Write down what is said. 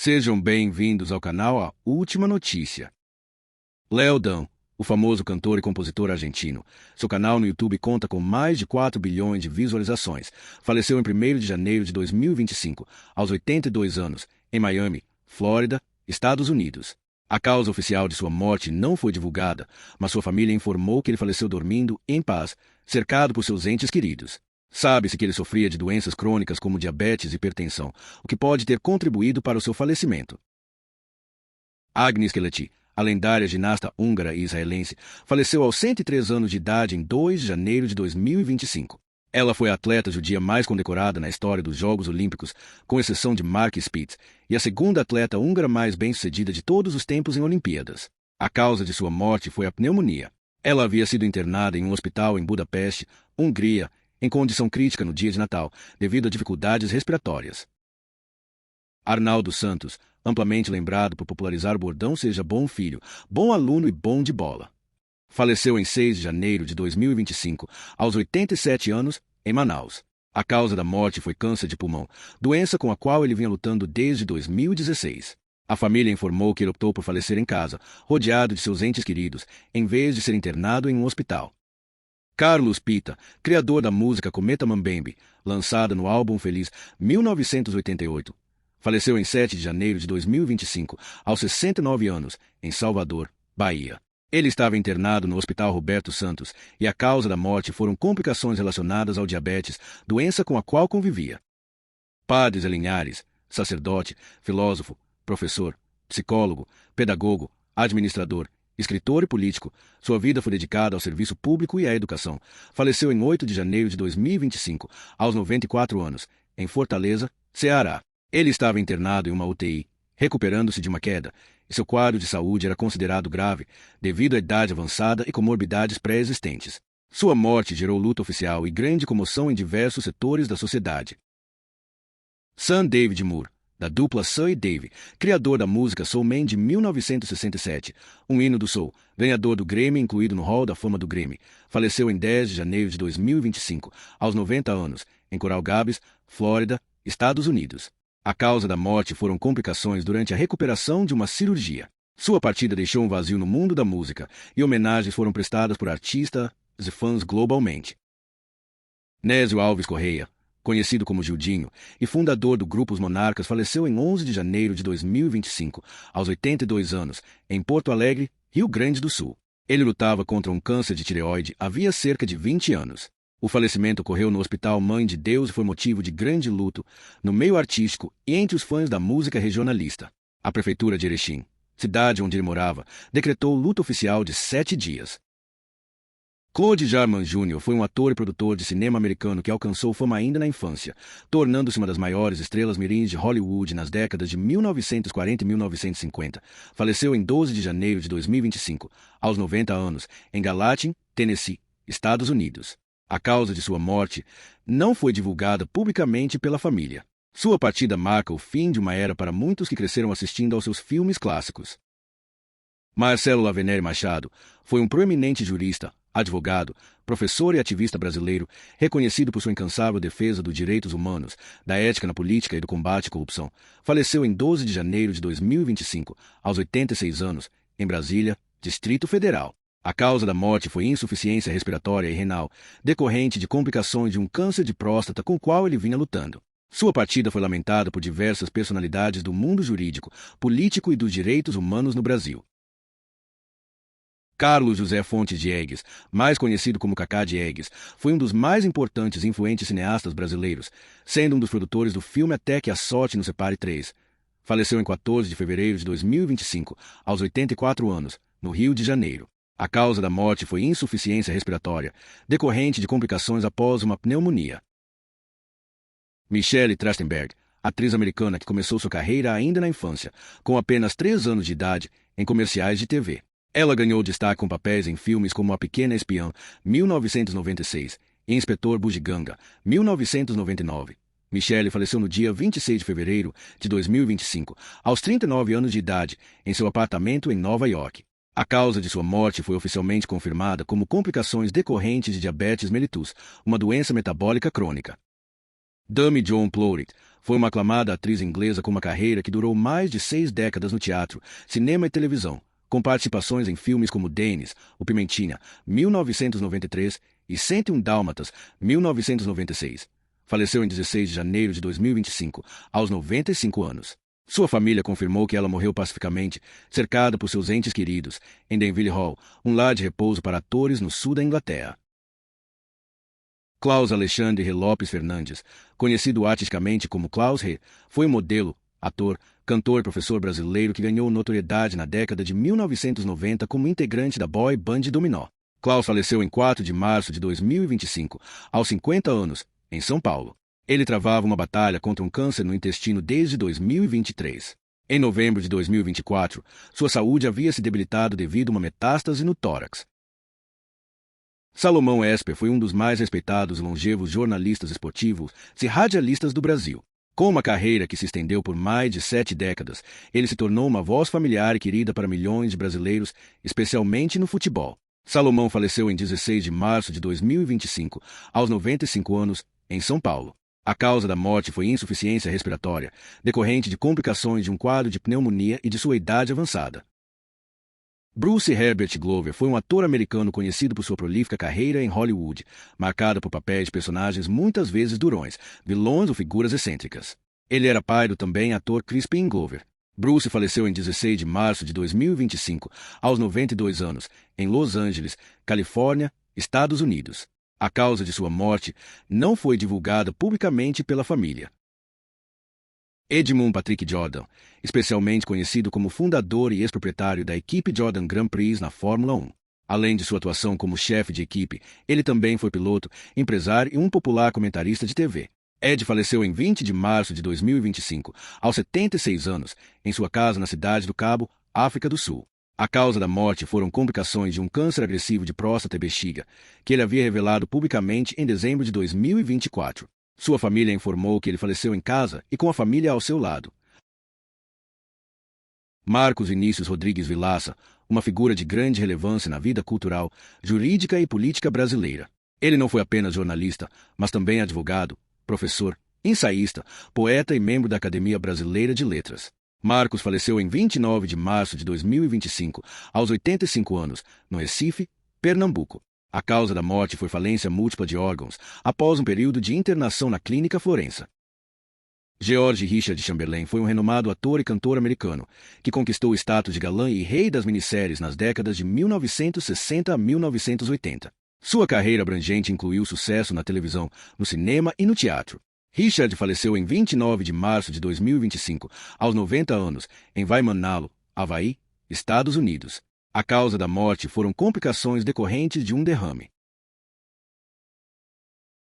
Sejam bem-vindos ao canal A Última Notícia. Léo Dan, o famoso cantor e compositor argentino, seu canal no YouTube conta com mais de 4 bilhões de visualizações, faleceu em 1º de janeiro de 2025, aos 82 anos, em Miami, Flórida, Estados Unidos. A causa oficial de sua morte não foi divulgada, mas sua família informou que ele faleceu dormindo, em paz, cercado por seus entes queridos. Sabe-se que ele sofria de doenças crônicas como diabetes e hipertensão, o que pode ter contribuído para o seu falecimento. Agnes Skeleti, a lendária ginasta húngara e israelense, faleceu aos 103 anos de idade em 2 de janeiro de 2025. Ela foi a atleta judia mais condecorada na história dos Jogos Olímpicos, com exceção de Mark Spitz, e a segunda atleta húngara mais bem-sucedida de todos os tempos em Olimpíadas. A causa de sua morte foi a pneumonia. Ela havia sido internada em um hospital em Budapeste, Hungria, em condição crítica no dia de Natal, devido a dificuldades respiratórias. Arnaldo Santos, amplamente lembrado por popularizar o bordão "Seja bom filho, bom aluno e bom de bola", faleceu em 6 de janeiro de 2025, aos 87 anos, em Manaus. A causa da morte foi câncer de pulmão, doença com a qual ele vinha lutando desde 2016. A família informou que ele optou por falecer em casa, rodeado de seus entes queridos, em vez de ser internado em um hospital. Carlos Pita, criador da música Cometa Mambembe, lançada no álbum Feliz 1988, faleceu em 7 de janeiro de 2025, aos 69 anos, em Salvador, Bahia. Ele estava internado no Hospital Roberto Santos e a causa da morte foram complicações relacionadas ao diabetes, doença com a qual convivia. Padre Zé Linhares, sacerdote, filósofo, professor, psicólogo, pedagogo, administrador, escritor e político, sua vida foi dedicada ao serviço público e à educação. Faleceu em 8 de janeiro de 2025, aos 94 anos, em Fortaleza, Ceará. Ele estava internado em uma UTI, recuperando-se de uma queda, e seu quadro de saúde era considerado grave, devido à idade avançada e comorbidades pré-existentes. Sua morte gerou luto oficial e grande comoção em diversos setores da sociedade. Sam David Moore, da dupla Sam e Dave, criador da música Soul Man de 1967, um hino do soul, ganhador do Grammy incluído no Hall da Fama do Grammy, faleceu em 10 de janeiro de 2025, aos 90 anos, em Coral Gables, Flórida, Estados Unidos. A causa da morte foram complicações durante a recuperação de uma cirurgia. Sua partida deixou um vazio no mundo da música, e homenagens foram prestadas por artistas e fãs globalmente. Nésio Alves Correia, conhecido como Gildinho, e fundador do Grupo Os Monarcas, faleceu em 11 de janeiro de 2025, aos 82 anos, em Porto Alegre, Rio Grande do Sul. Ele lutava contra um câncer de tireoide havia cerca de 20 anos. O falecimento ocorreu no Hospital Mãe de Deus e foi motivo de grande luto no meio artístico e entre os fãs da música regionalista. A Prefeitura de Erechim, cidade onde ele morava, decretou luto oficial de 7 dias. Claude Jarman Jr. foi um ator e produtor de cinema americano que alcançou fama ainda na infância, tornando-se uma das maiores estrelas mirins de Hollywood nas décadas de 1940 e 1950. Faleceu em 12 de janeiro de 2025, aos 90 anos, em Gallatin, Tennessee, Estados Unidos. A causa de sua morte não foi divulgada publicamente pela família. Sua partida marca o fim de uma era para muitos que cresceram assistindo aos seus filmes clássicos. Marcelo Lavenere Machado foi um proeminente jurista, advogado, professor e ativista brasileiro, reconhecido por sua incansável defesa dos direitos humanos, da ética na política e do combate à corrupção. Faleceu em 12 de janeiro de 2025, aos 86 anos, em Brasília, Distrito Federal. A causa da morte foi insuficiência respiratória e renal, decorrente de complicações de um câncer de próstata com o qual ele vinha lutando. Sua partida foi lamentada por diversas personalidades do mundo jurídico, político e dos direitos humanos no Brasil. Carlos José Fontes Diegues, mais conhecido como Cacá Diegues, foi um dos mais importantes e influentes cineastas brasileiros, sendo um dos produtores do filme Até que a Sorte nos Separe 3. Faleceu em 14 de fevereiro de 2025, aos 84 anos, no Rio de Janeiro. A causa da morte foi insuficiência respiratória, decorrente de complicações após uma pneumonia. Michelle Trachtenberg, atriz americana que começou sua carreira ainda na infância, com apenas 3 anos de idade, em comerciais de TV. Ela ganhou destaque com papéis em filmes como A Pequena Espiã, 1996, e Inspetor Bugiganga, 1999. Michelle faleceu no dia 26 de fevereiro de 2025, aos 39 anos de idade, em seu apartamento em Nova York. A causa de sua morte foi oficialmente confirmada como complicações decorrentes de diabetes mellitus, uma doença metabólica crônica. Dummy John Plowright Foi uma aclamada atriz inglesa com uma carreira que durou mais de 6 décadas no teatro, cinema e televisão, com participações em filmes como Dennis, O Pimentinha, 1993 e 101 Dálmatas, 1996. Faleceu em 16 de janeiro de 2025, aos 95 anos. Sua família confirmou que ela morreu pacificamente, cercada por seus entes queridos, em Denville Hall, um lar de repouso para atores no sul da Inglaterra. Klaus Alexandre Rê Lopes Fernandes, conhecido artisticamente como Klaus Rê, foi um modelo, ator, cantor e professor brasileiro que ganhou notoriedade na década de 1990 como integrante da boy band Dominó. Klaus faleceu em 4 de março de 2025, aos 50 anos, em São Paulo. Ele travava uma batalha contra um câncer no intestino desde 2023. Em novembro de 2024, sua saúde havia se debilitado devido a uma metástase no tórax. Salomão Esper foi um dos mais respeitados e longevos jornalistas esportivos e radialistas do Brasil. Com uma carreira que se estendeu por mais de 7 décadas, ele se tornou uma voz familiar e querida para milhões de brasileiros, especialmente no futebol. Salomão faleceu em 16 de março de 2025, aos 95 anos, em São Paulo. A causa da morte foi insuficiência respiratória, decorrente de complicações de um quadro de pneumonia e de sua idade avançada. Bruce Herbert Glover foi um ator americano conhecido por sua prolífica carreira em Hollywood, marcada por papéis de personagens muitas vezes durões, vilões ou figuras excêntricas. Ele era pai do também ator Crispin Glover. Bruce faleceu em 16 de março de 2025, aos 92 anos, em Los Angeles, Califórnia, Estados Unidos. A causa de sua morte não foi divulgada publicamente pela família. Edmund Patrick Jordan, especialmente conhecido como fundador e ex-proprietário da equipe Jordan Grand Prix na Fórmula 1. Além de sua atuação como chefe de equipe, ele também foi piloto, empresário e um popular comentarista de TV. Ed faleceu em 20 de março de 2025, aos 76 anos, em sua casa na cidade do Cabo, África do Sul. A causa da morte foram complicações de um câncer agressivo de próstata e bexiga, que ele havia revelado publicamente em dezembro de 2024. Sua família informou que ele faleceu em casa e com a família ao seu lado. Marcos Vinícius Rodrigues Vilaça, uma figura de grande relevância na vida cultural, jurídica e política brasileira. Ele não foi apenas jornalista, mas também advogado, professor, ensaísta, poeta e membro da Academia Brasileira de Letras. Marcos faleceu em 29 de março de 2025, aos 85 anos, no Recife, Pernambuco. A causa da morte foi falência múltipla de órgãos, após um período de internação na Clínica Florença. George Richard Chamberlain foi um renomado ator e cantor americano, que conquistou o status de galã e rei das minisséries nas décadas de 1960 a 1980. Sua carreira abrangente incluiu sucesso na televisão, no cinema e no teatro. Richard faleceu em 29 de março de 2025, aos 90 anos, em Waimanalo, Havaí, Estados Unidos. A causa da morte foram complicações decorrentes de um derrame.